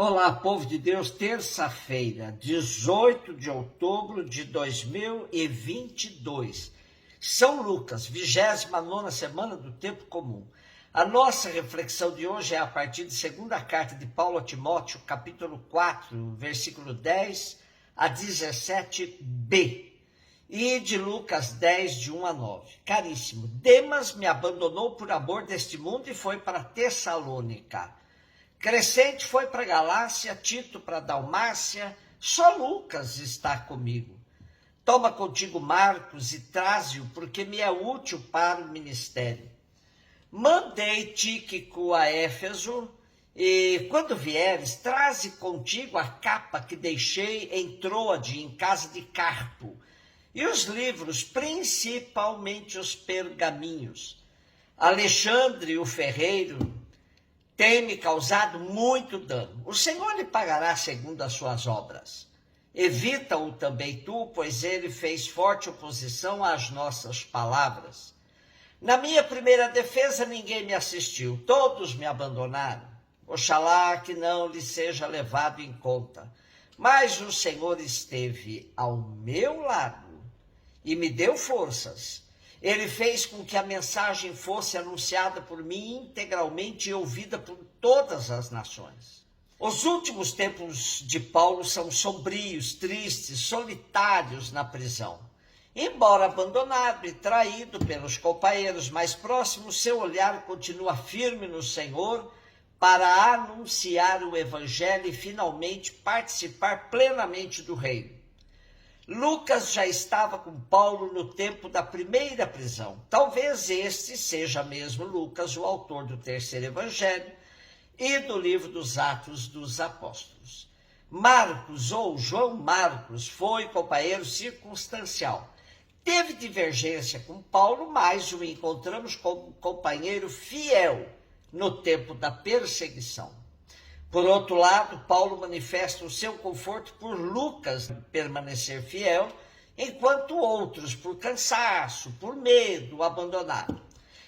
Olá, povo de Deus, terça-feira, 18 de outubro de 2022. São Lucas, 29ª semana do tempo comum. A nossa reflexão de hoje é a partir de segunda carta de Paulo a Timóteo, capítulo 4, versículo 10 a 17b. E de Lucas 10, de 1 a 9. Caríssimo, Demas me abandonou por amor deste mundo e foi para Tessalônica. Crescente foi para Galácia, Tito para Dalmácia, só Lucas está comigo. Toma contigo Marcos e traze-o, porque me é útil para o ministério. Mandei Tíquico a Éfeso, e quando vieres, traze contigo a capa que deixei em Troade, em casa de Carpo, e os livros, principalmente os pergaminhos. Alexandre, o ferreiro, tem me causado muito dano. O Senhor lhe pagará segundo as suas obras. Evita-o também tu, pois ele fez forte oposição às nossas palavras. Na minha primeira defesa ninguém me assistiu, todos me abandonaram. Oxalá que não lhe seja levado em conta. Mas o Senhor esteve ao meu lado e me deu forças. Ele fez com que a mensagem fosse anunciada por mim integralmente e ouvida por todas as nações. Os últimos tempos de Paulo são sombrios, tristes, solitários na prisão. Embora abandonado e traído pelos companheiros mais próximos, seu olhar continua firme no Senhor para anunciar o Evangelho e finalmente participar plenamente do reino. Lucas já estava com Paulo no tempo da primeira prisão. Talvez este seja mesmo Lucas, o autor do terceiro evangelho e do livro dos Atos dos Apóstolos. Marcos, ou João Marcos, foi companheiro circunstancial. Teve divergência com Paulo, mas o encontramos como companheiro fiel no tempo da perseguição. Por outro lado, Paulo manifesta o seu conforto por Lucas permanecer fiel, enquanto outros, por cansaço, por medo, o abandonaram.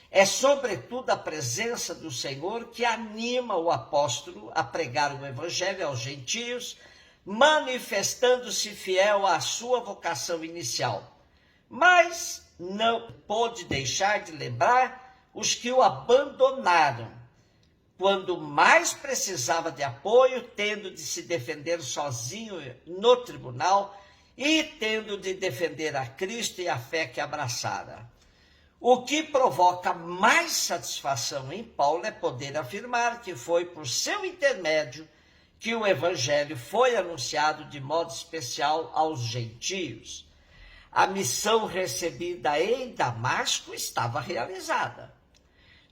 É sobretudo a presença do Senhor que anima o apóstolo a pregar o evangelho aos gentios, manifestando-se fiel à sua vocação inicial. Mas não pôde deixar de lembrar os que o abandonaram, quando mais precisava de apoio, tendo de se defender sozinho no tribunal e tendo de defender a Cristo e a fé que abraçara. O que provoca mais satisfação em Paulo é poder afirmar que foi por seu intermédio que o evangelho foi anunciado de modo especial aos gentios. A missão recebida em Damasco estava realizada.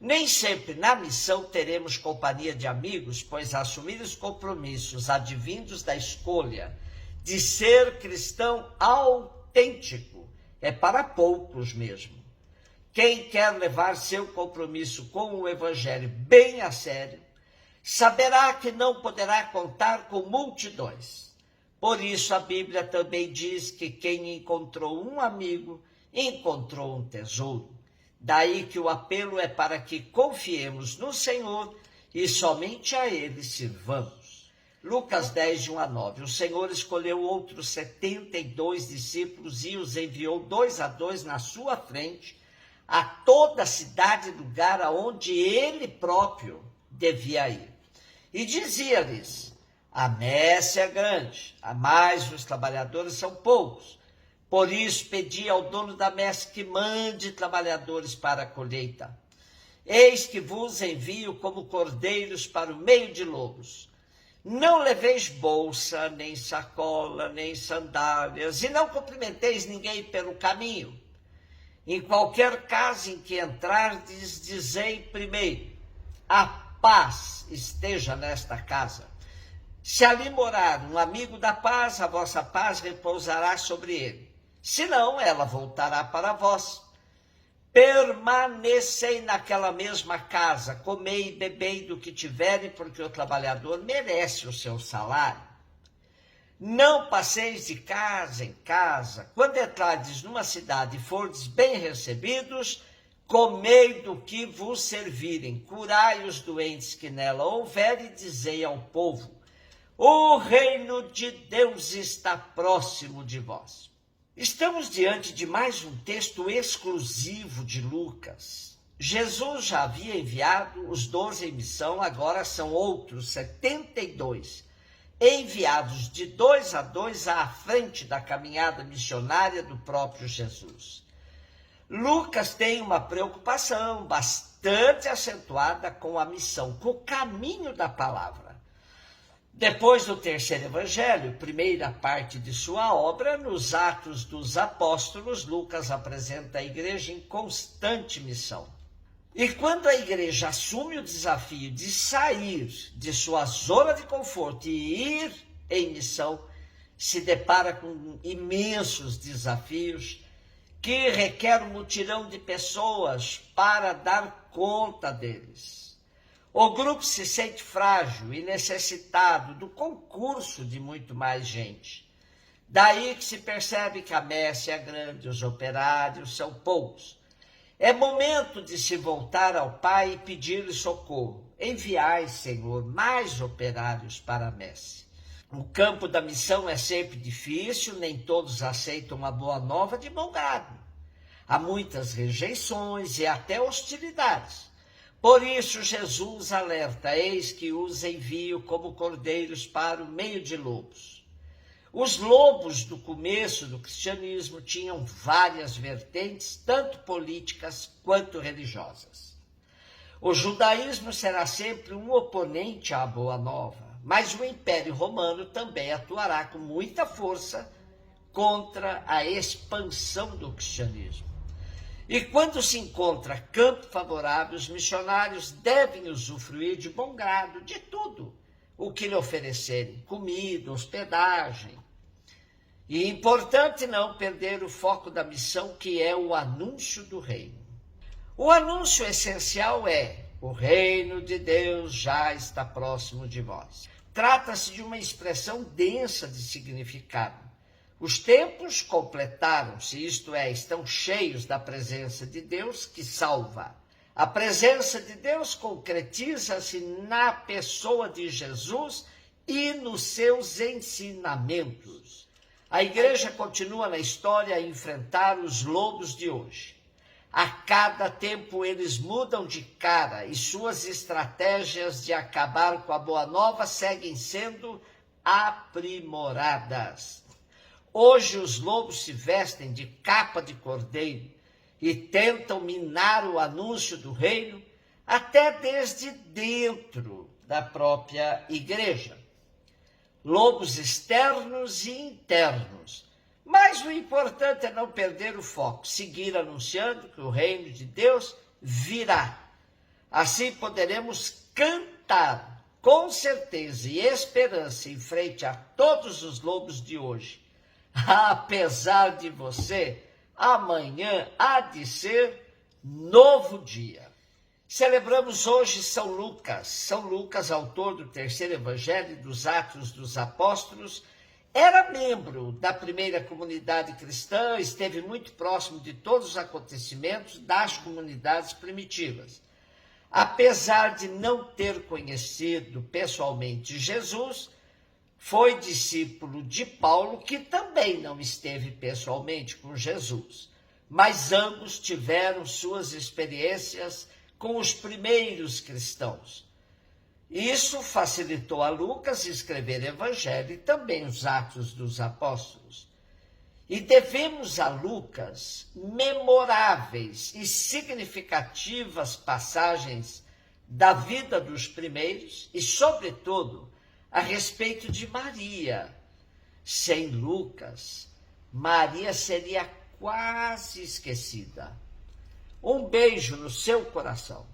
Nem sempre na missão teremos companhia de amigos, pois assumir os compromissos advindos da escolha de ser cristão autêntico é para poucos mesmo. Quem quer levar seu compromisso com o evangelho bem a sério, saberá que não poderá contar com multidões. Por isso a Bíblia também diz que quem encontrou um amigo, encontrou um tesouro. Daí que o apelo é para que confiemos no Senhor e somente a Ele sirvamos. Lucas 10, de 1 a 9. O Senhor escolheu outros 72 discípulos e os enviou 2 a 2 na sua frente a toda a cidade e lugar aonde Ele próprio devia ir. E dizia-lhes: a messe é grande, mas os trabalhadores são poucos. Por isso, pedi ao dono da messe que mande trabalhadores para a colheita. Eis que vos envio como cordeiros para o meio de lobos. Não leveis bolsa, nem sacola, nem sandálias, e não cumprimenteis ninguém pelo caminho. Em qualquer casa em que entrardes, dizei primeiro: a paz esteja nesta casa. Se ali morar um amigo da paz, a vossa paz repousará sobre ele. Senão, ela voltará para vós. Permanecei naquela mesma casa, comei e bebei do que tiverem, porque o trabalhador merece o seu salário. Não passeis de casa em casa. Quando entrardes numa cidade e fordes bem recebidos, comei do que vos servirem, curai os doentes que nela houver e dizei ao povo: O reino de Deus está próximo de vós. Estamos diante de mais um texto exclusivo de Lucas. Jesus já havia enviado os 12 em missão, agora são outros 72, enviados de 2 a 2 à frente da caminhada missionária do próprio Jesus. Lucas tem uma preocupação bastante acentuada com a missão, com o caminho da palavra. Depois do terceiro evangelho, primeira parte de sua obra, nos Atos dos Apóstolos, Lucas apresenta a igreja em constante missão. E quando a igreja assume o desafio de sair de sua zona de conforto e ir em missão, se depara com imensos desafios que requer um mutirão de pessoas para dar conta deles. O grupo se sente frágil e necessitado do concurso de muito mais gente. Daí que se percebe que a messe é grande, os operários são poucos. É momento de se voltar ao Pai e pedir-lhe socorro. Enviai, Senhor, mais operários para a messe. O campo da missão é sempre difícil, nem todos aceitam a boa nova de bom grado. Há muitas rejeições e até hostilidades. Por isso Jesus alerta, eis que os envio como cordeiros para o meio de lobos. Os lobos do começo do cristianismo tinham várias vertentes, tanto políticas quanto religiosas. O judaísmo será sempre um oponente à boa nova, mas o Império Romano também atuará com muita força contra a expansão do cristianismo. E quando se encontra campo favorável, os missionários devem usufruir de bom grado de tudo o que lhe oferecerem, comida, hospedagem. E é importante não perder o foco da missão, que é o anúncio do reino. O anúncio essencial é: o reino de Deus já está próximo de vós. Trata-se de uma expressão densa de significado. Os tempos completaram-se, isto é, estão cheios da presença de Deus que salva. A presença de Deus concretiza-se na pessoa de Jesus e nos seus ensinamentos. A igreja continua na história a enfrentar os lobos de hoje. A cada tempo eles mudam de cara e suas estratégias de acabar com a boa nova seguem sendo aprimoradas. Hoje os lobos se vestem de capa de cordeiro e tentam minar o anúncio do reino até desde dentro da própria igreja. Lobos externos e internos. Mas o importante é não perder o foco, seguir anunciando que o reino de Deus virá. Assim poderemos cantar com certeza e esperança em frente a todos os lobos de hoje. Apesar de você, amanhã há de ser novo dia. Celebramos hoje São Lucas. São Lucas, autor do terceiro evangelho dos Atos dos Apóstolos, era membro da primeira comunidade cristã, esteve muito próximo de todos os acontecimentos das comunidades primitivas. Apesar de não ter conhecido pessoalmente Jesus, foi discípulo de Paulo, que também não esteve pessoalmente com Jesus, mas ambos tiveram suas experiências com os primeiros cristãos. Isso facilitou a Lucas escrever Evangelho e também os Atos dos Apóstolos. E devemos a Lucas memoráveis e significativas passagens da vida dos primeiros e, sobretudo, a respeito de Maria. Sem Lucas, Maria seria quase esquecida. Um beijo no seu coração.